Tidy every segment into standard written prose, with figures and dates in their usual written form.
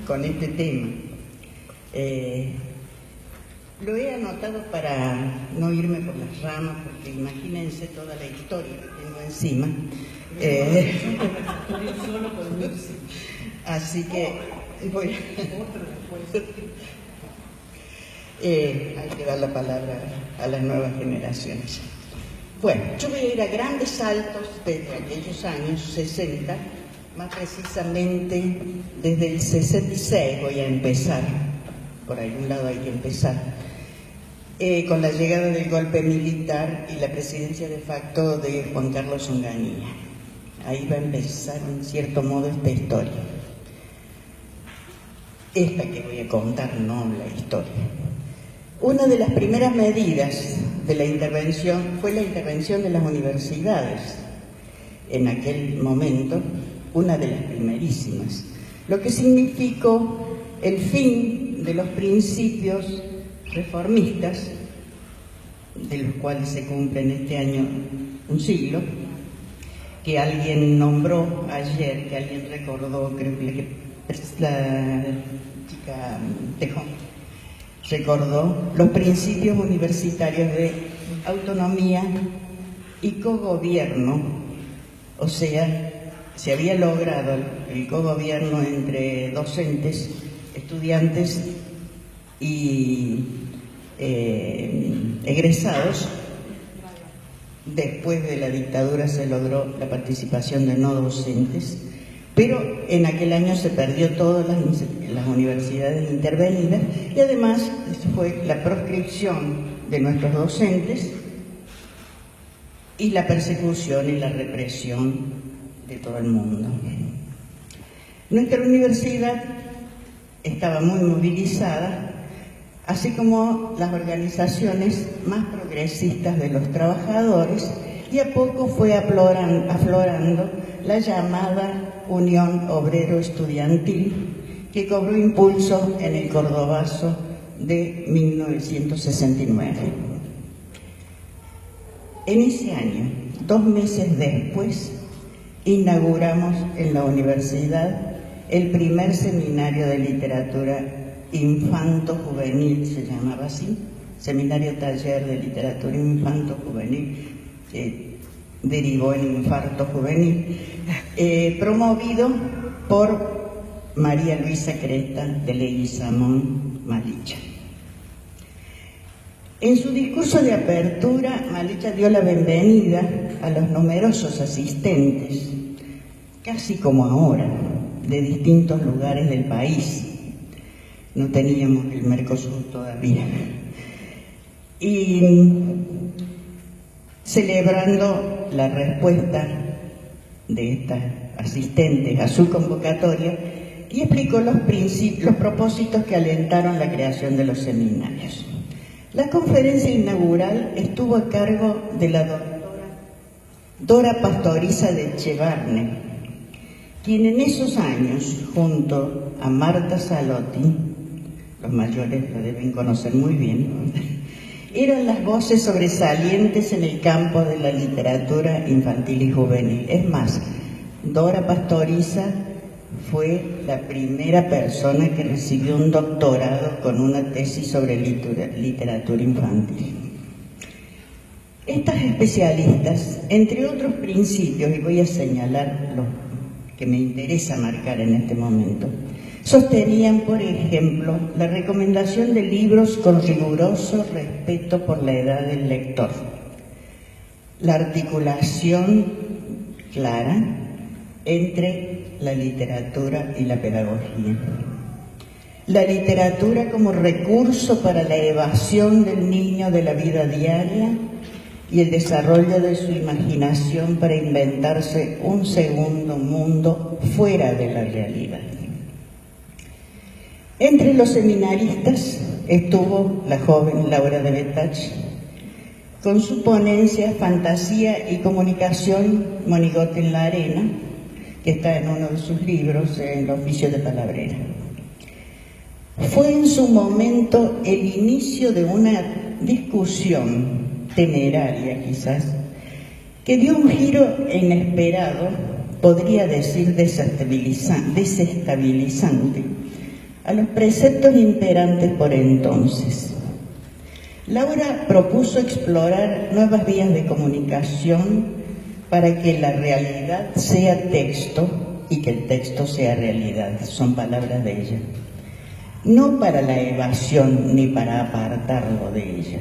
con este tema. Lo he anotado para no irme por las ramas, porque imagínense toda la historia que tengo encima. Así que voy hay que dar la palabra a las nuevas generaciones. Bueno, yo voy a ir a grandes saltos desde aquellos años 60, más precisamente desde el 66 voy a empezar, por algún lado hay que empezar, con la llegada del golpe militar y la presidencia de facto de Juan Carlos Onganía. Ahí va a empezar en cierto modo esta historia. Esta que voy a contar, no la historia. Una de las primeras medidas de la intervención fue la intervención de las universidades. En aquel momento, una de las primerísimas, lo que significó el fin de los principios reformistas, de los cuales se cumplen este año un siglo, que alguien nombró ayer, que alguien recordó, creo que la chica Tejón recordó los principios universitarios de autonomía y cogobierno, o sea, se había logrado el cogobierno entre docentes, estudiantes y egresados. Después de la dictadura se logró la participación de no docentes, pero en aquel año se perdió todas las universidades intervenidas y además fue la proscripción de nuestros docentes y la persecución y la represión de todo el mundo. Nuestra universidad estaba muy movilizada, así como las organizaciones más progresistas de los trabajadores, y a poco fue aflorando la llamada Unión Obrero Estudiantil, que cobró impulso en el Cordobazo de 1969. En ese año, 2 meses después, inauguramos en la universidad el primer seminario de literatura infanto-juvenil, se llamaba así, Seminario Taller de Literatura Infanto-Juvenil, que derivó en Infarto Juvenil, promovido por María Luisa Cresta de Leguizamón Malicha. En su discurso de apertura, Malicha dio la bienvenida a los numerosos asistentes, casi como ahora, de distintos lugares del país. No teníamos el Mercosur todavía. Y celebrando la respuesta de estas asistentes a su convocatoria, y explicó los propósitos que alentaron la creación de los seminarios. La conferencia inaugural estuvo a cargo de la doctora Dora Pastoriza de Echevarne, quien en esos años, junto a Marta Salotti, los mayores la deben conocer muy bien, eran las voces sobresalientes en el campo de la literatura infantil y juvenil. Es más, Dora Pastoriza fue la primera persona que recibió un doctorado con una tesis sobre literatura infantil. Estas especialistas, entre otros principios, y voy a señalar los que me interesa marcar en este momento, sostenían, por ejemplo, la recomendación de libros con riguroso respeto por la edad del lector, la articulación clara entre la literatura y la pedagogía, la literatura como recurso para la evasión del niño de la vida diaria y el desarrollo de su imaginación para inventarse un segundo mundo fuera de la realidad. Entre los seminaristas estuvo la joven Laura de Betach, con su ponencia Fantasía y Comunicación, Monigote en la Arena, que está en uno de sus libros, El oficio de palabrera. Fue en su momento el inicio de una discusión temeraria, quizás, que dio un giro inesperado, podría decir desestabilizante, a los preceptos imperantes por entonces. Laura propuso explorar nuevas vías de comunicación para que la realidad sea texto y que el texto sea realidad, son palabras de ella. No para la evasión ni para apartarlo de ella.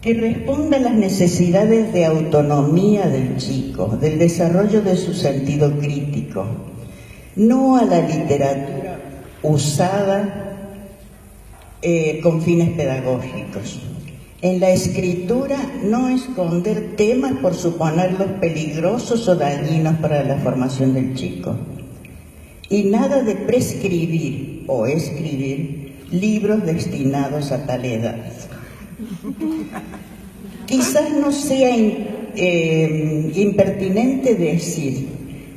Que responda a las necesidades de autonomía del chico, del desarrollo de su sentido crítico, no a la literatura usada con fines pedagógicos. En la escritura no esconder temas por suponerlos peligrosos o dañinos para la formación del chico. Y nada de prescribir o escribir libros destinados a tal edad. Quizás no sea impertinente decir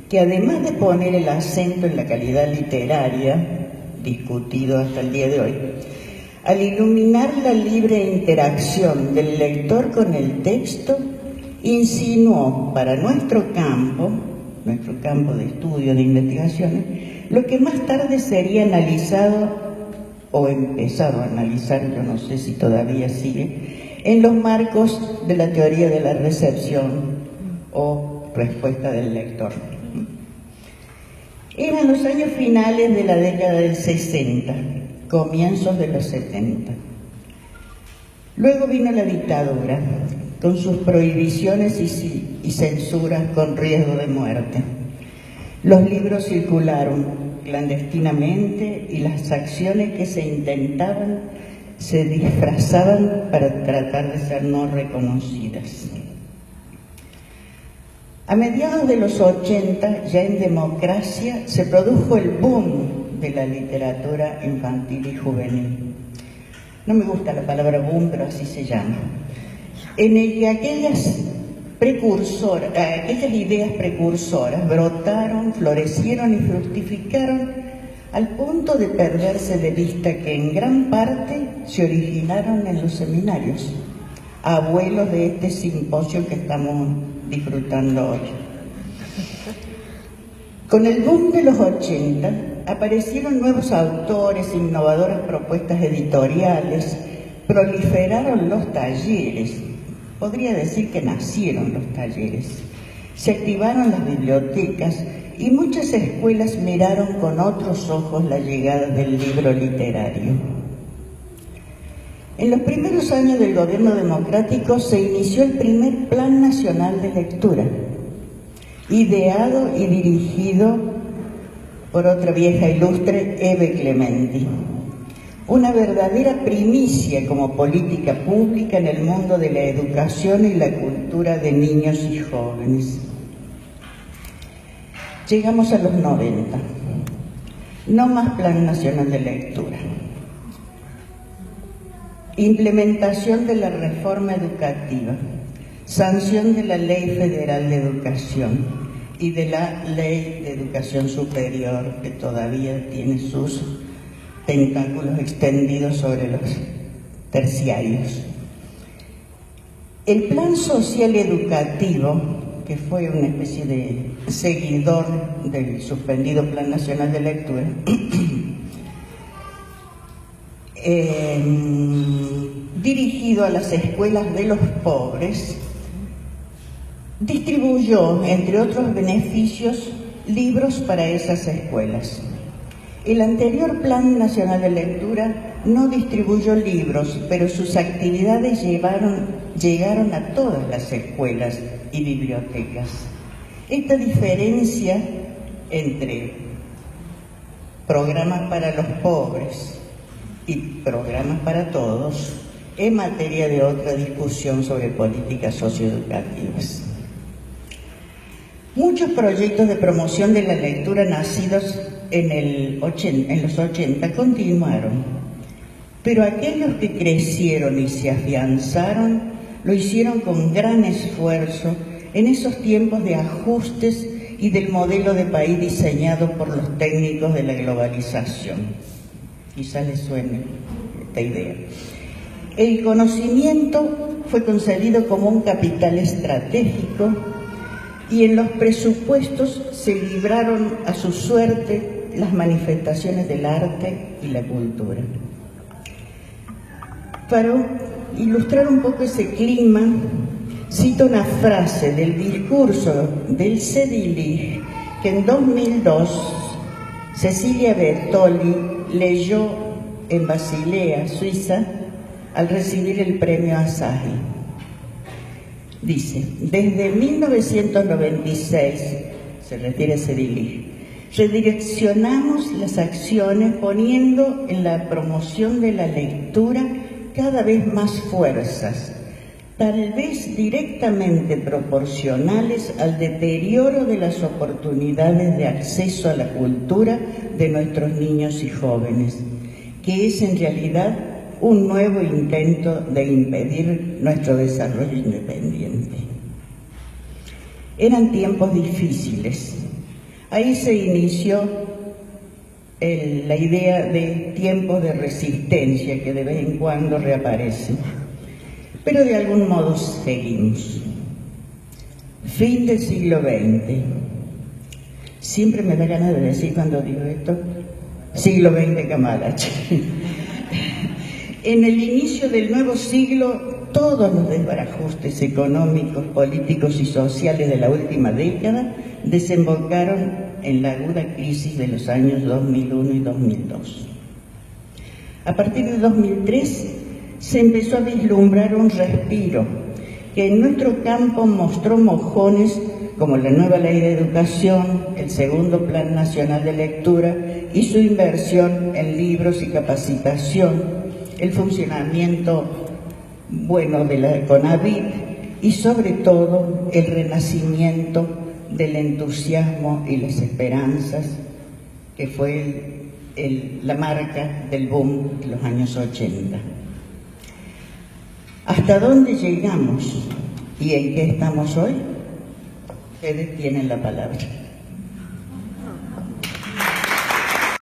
que además de poner el acento en la calidad literaria, discutido hasta el día de hoy, al iluminar la libre interacción del lector con el texto, insinuó para nuestro campo de estudio, de investigaciones, lo que más tarde sería analizado o empezado a analizar, yo no sé si todavía sigue, en los marcos de la teoría de la recepción o respuesta del lector. Eran los años finales de la década del 60, comienzos de los 70. Luego vino la dictadura, con sus prohibiciones y censuras con riesgo de muerte. Los libros circularon clandestinamente y las acciones que se intentaban se disfrazaban para tratar de ser no reconocidas. A mediados de los 80, ya en democracia, se produjo el boom de la literatura infantil y juvenil. No me gusta la palabra boom, pero así se llama. En el que aquellas ideas precursoras brotaron, florecieron y fructificaron al punto de perderse de vista que en gran parte se originaron en los seminarios, abuelos de este simposio que estamos disfrutando hoy. Con el boom de los 80 aparecieron nuevos autores, innovadoras propuestas editoriales, proliferaron los talleres, podría decir que nacieron los talleres, se activaron las bibliotecas y muchas escuelas miraron con otros ojos la llegada del libro literario. En los primeros años del gobierno democrático se inició el primer Plan Nacional de Lectura, ideado y dirigido por otra vieja ilustre, Eve Clementi. Una verdadera primicia como política pública en el mundo de la educación y la cultura de niños y jóvenes. Llegamos a los 90. No más Plan Nacional de Lectura. Implementación de la reforma educativa. Sanción de la Ley Federal de Educación y de la Ley de Educación Superior, que todavía tiene sus tentáculos extendidos sobre los terciarios. El Plan Social Educativo, que fue una especie de seguidor del suspendido Plan Nacional de Lectura, dirigido a las escuelas de los pobres, distribuyó, entre otros beneficios, libros para esas escuelas. El anterior Plan Nacional de Lectura no distribuyó libros, pero sus actividades llegaron a todas las escuelas y bibliotecas. Esta diferencia entre programas para los pobres y programas para todos es materia de otra discusión sobre políticas socioeducativas. Muchos proyectos de promoción de la lectura nacidos en los 80 continuaron, pero aquellos que crecieron y se afianzaron lo hicieron con gran esfuerzo en esos tiempos de ajustes y del modelo de país diseñado por los técnicos de la globalización. Quizás les suene esta idea. El conocimiento fue concebido como un capital estratégico y en los presupuestos se libraron a su suerte las manifestaciones del arte y la cultura. Para ilustrar un poco ese clima, cito una frase del discurso del CEDILIG que en 2002 Cecilia Bertoli leyó en Basilea, Suiza, al recibir el premio Asahi. Dice: desde 1996, se refiere a CEDILIG, redireccionamos las acciones poniendo en la promoción de la lectura cada vez más fuerzas, tal vez directamente proporcionales al deterioro de las oportunidades de acceso a la cultura de nuestros niños y jóvenes, que es en realidad un nuevo intento de impedir nuestro desarrollo independiente. Eran tiempos difíciles. Ahí se inició la idea de tiempos de resistencia que de vez en cuando reaparece. Pero de algún modo seguimos. Fin del siglo XX. Siempre me da ganas de decir cuando digo esto, siglo XX Cambalache. En el inicio del nuevo siglo, todos los desbarajustes económicos, políticos y sociales de la última década desembocaron en la aguda crisis de los años 2001 y 2002. A partir de 2003 se empezó a vislumbrar un respiro que en nuestro campo mostró mojones como la nueva ley de educación, el segundo Plan Nacional de Lectura y su inversión en libros y capacitación, el funcionamiento bueno de la CONAVIT y sobre todo el renacimiento del entusiasmo y las esperanzas que fue la marca del boom de los años 80. ¿Hasta dónde llegamos y en qué estamos hoy? Ustedes tienen la palabra.